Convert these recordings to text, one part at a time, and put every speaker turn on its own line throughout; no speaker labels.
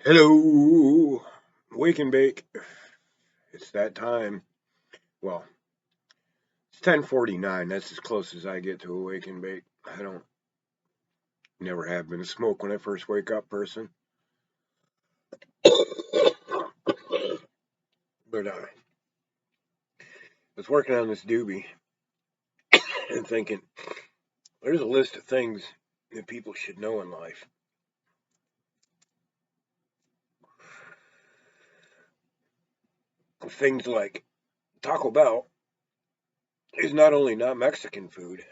Hello, wake and bake. It's that time. Well, it's 10:49. That's as close as I get to a wake and bake. I don't never have been a smoke when I first wake up person. But I was working on this doobie and thinking, there's a list of things that people should know in life. Things like Taco Bell is not only not Mexican food,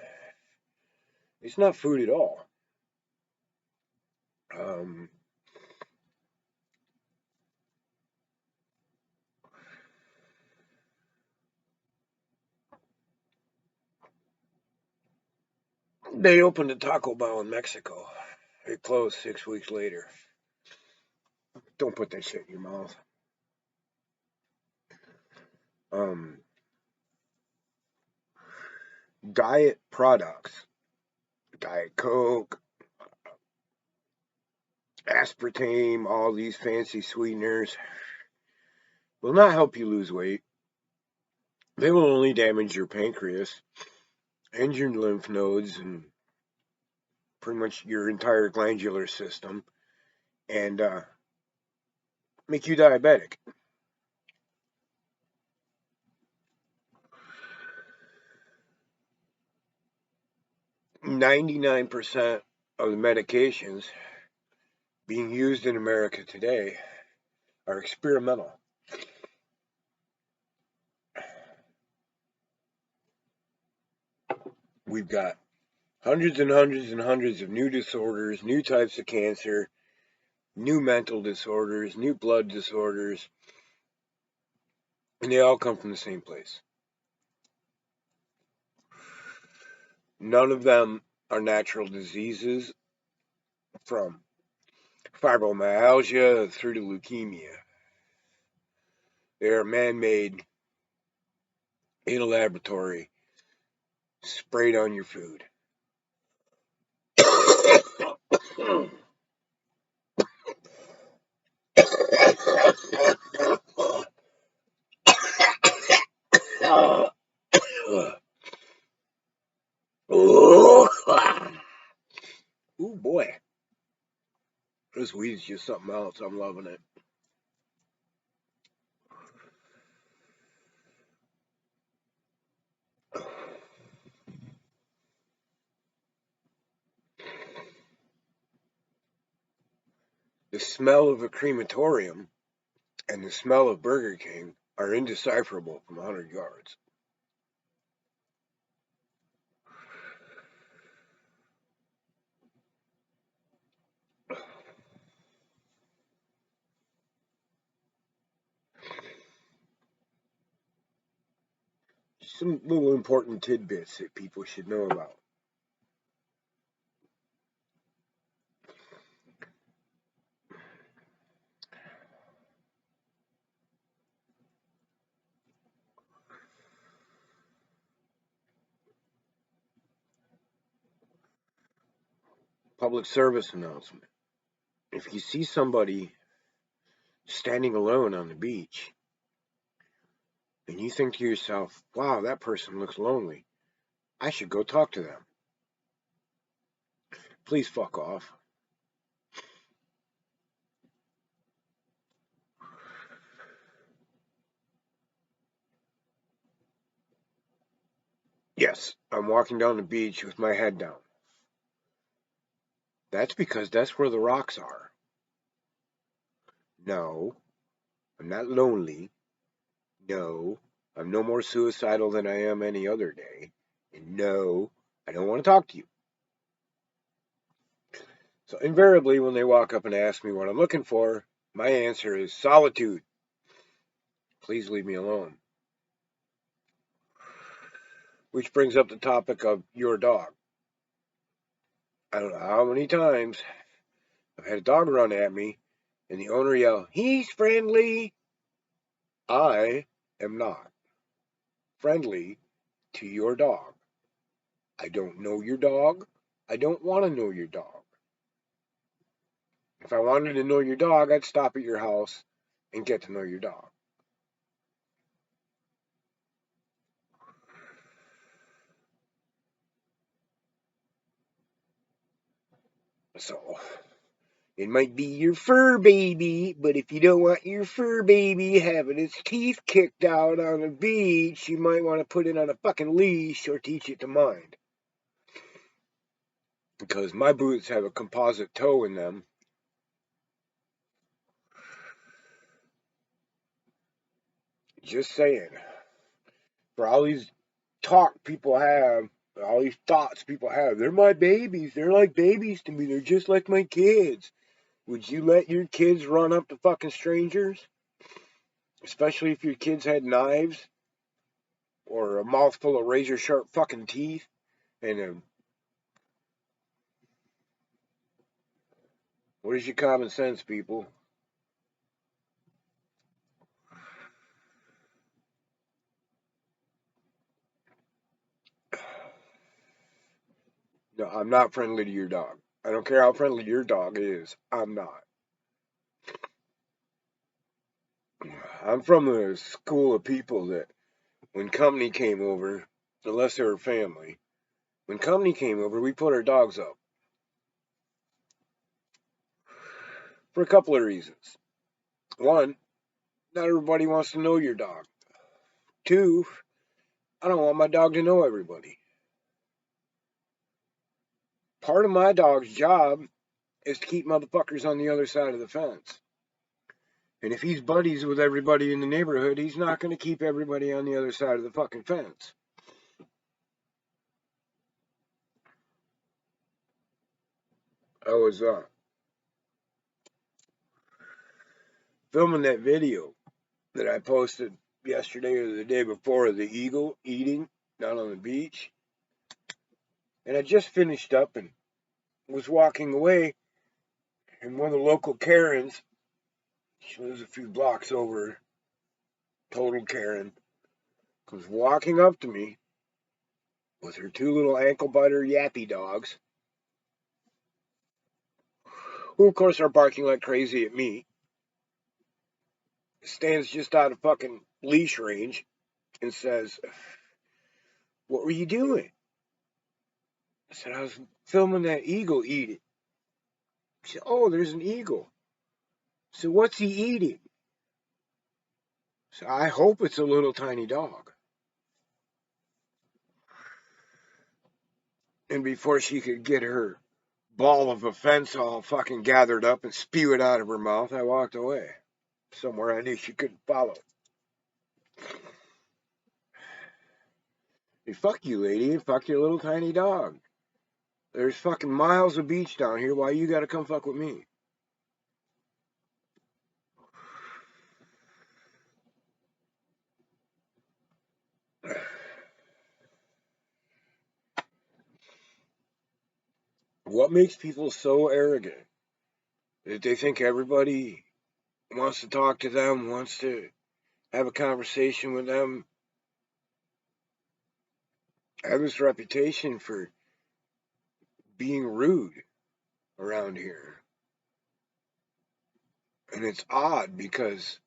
it's not food at all. Um, they opened a Taco Bell in Mexico. It closed 6 weeks later. Don't put that shit in your mouth. Um, Diet products, Diet Coke, aspartame, all these fancy sweeteners will not help you lose weight. They will only damage your pancreas and your lymph nodes and pretty much your entire glandular system and make you diabetic. 99% of the medications being used in America today are experimental. We've got hundreds and hundreds and hundreds of new disorders, new types of cancer, new mental disorders, new blood disorders, and they all come from the same place. None of them are natural diseases, from fibromyalgia through to leukemia. They are man-made in a laboratory, sprayed on your food. Oh boy, this weed is just something else. I'm loving it. The smell of a crematorium and the smell of Burger King are indecipherable from 100 yards. Some little important tidbits that people should know about. Public service announcement. If you see somebody standing alone on the beach and you think to yourself, wow, that person looks lonely, I should go talk to them. Please fuck off. Yes, I'm walking down the beach with my head down. That's because that's where the rocks are. No, I'm not lonely. No, I'm no more suicidal than I am any other day. And no, I don't want to talk to you. So invariably, when they walk up and ask me what I'm looking for, my answer is solitude. Please leave me alone. Which brings up the topic of your dog. I don't know how many times I've had a dog run at me and the owner yell, "He's friendly." I am not friendly to your dog. I don't know your dog. I don't want to know your dog. If I wanted to know your dog, I'd stop at your house and get to know your dog. So, it might be your fur baby, but if you don't want your fur baby having its teeth kicked out on the beach, you might want to put it on a fucking leash or teach it to mind. Because my boots have a composite toe in them. Just saying. For all these talk people have, all these thoughts people have, they're my babies. They're like babies to me. They're just like my kids. Would you let your kids run up to fucking strangers? Especially if your kids had knives or a mouthful of razor sharp fucking teeth and what is your common sense, people? No, I'm not friendly to your dog. I don't care how friendly your dog is. I'm not. I'm from the school of people that when company came over, unless they were family, when company came over, we put our dogs up for a couple of reasons. One, not everybody wants to know your dog. Two, I don't want my dog to know everybody. Part of my dog's job is to keep motherfuckers on the other side of the fence. And if he's buddies with everybody in the neighborhood, he's not going to keep everybody on the other side of the fucking fence. I was filming that video that I posted yesterday or the day before of the eagle eating down on the beach. And I just finished up and was walking away, and one of the local Karens, she lives a few blocks over, total Karen, was walking up to me with her two little ankle biter yappy dogs, who of course are barking like crazy at me. Stands just out of fucking leash range and says, "What were you doing?" I said, "I was filming that eagle eat it." She said, "Oh, there's an eagle." So what's he eating? So I hope it's a little tiny dog. And before she could get her ball of offense all fucking gathered up and spew it out of her mouth, I walked away. Somewhere I knew she couldn't follow. Hey, fuck you, lady, and fuck your little tiny dog. There's fucking miles of beach down here. Why you gotta come fuck with me? What makes people so arrogant that they think everybody wants to talk to them, wants to have a conversation with them? I have this reputation for being rude around here. And it's odd because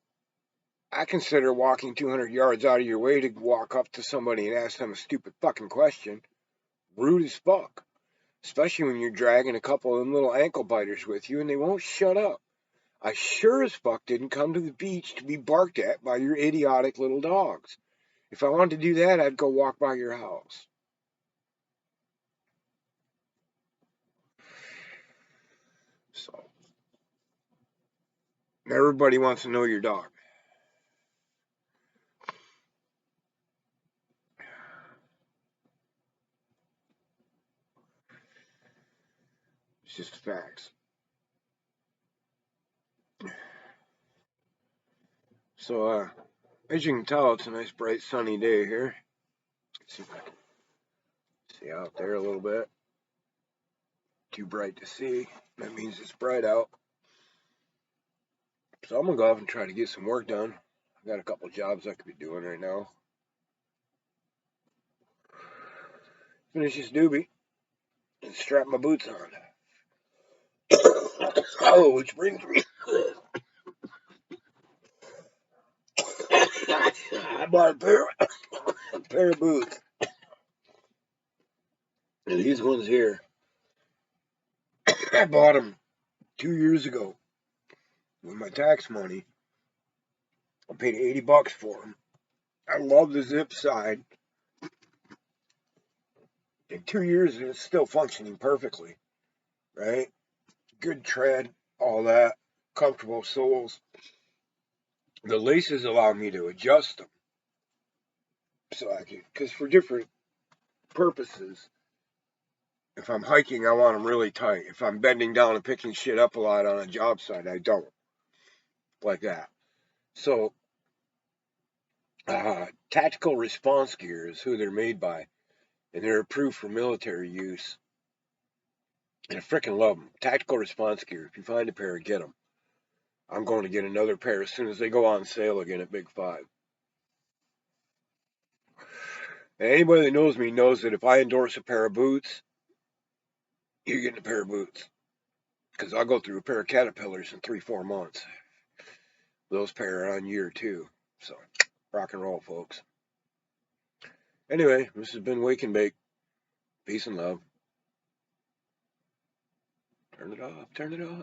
I consider walking 200 yards out of your way to walk up to somebody and ask them a stupid fucking question rude as fuck. Especially when you're dragging a couple of them little ankle biters with you and they won't shut up. I sure as fuck didn't come to the beach to be barked at by your idiotic little dogs. If I wanted to do that, I'd go walk by your house. So, everybody wants to know your dog. It's just facts. So, as you can tell, it's a nice, bright, sunny day here. Let's see if I can see out there a little bit. Too bright to see. That means it's bright out. So I'm gonna go off and try to get some work done. I got a couple jobs I could be doing right now. Finish this doobie and strap my boots on. Oh, which brings me. I bought a pair of boots. And these ones here, I bought them 2 years ago with my tax money. I paid $80 for them. I love the zip side. In 2 years, it's still functioning perfectly, right? Good tread, all that, comfortable soles. The laces allow me to adjust them, so I can, because for different purposes. If I'm hiking, I want them really tight. If I'm bending down and picking shit up a lot on a job site, I don't like that. So, tactical response gear is who they're made by, and they're approved for military use. And I freaking love them. Tactical response gear. If you find a pair, get them. I'm going to get another pair as soon as they go on sale again at Big Five. And anybody that knows me knows that if I endorse a pair of boots, you're getting a pair of boots. Because I'll go through a pair of Caterpillars in 3-4 months. Those pair are on year 2. So, rock and roll, folks. Anyway, this has been Wake and Bake. Peace and love. Turn it off. Turn it off.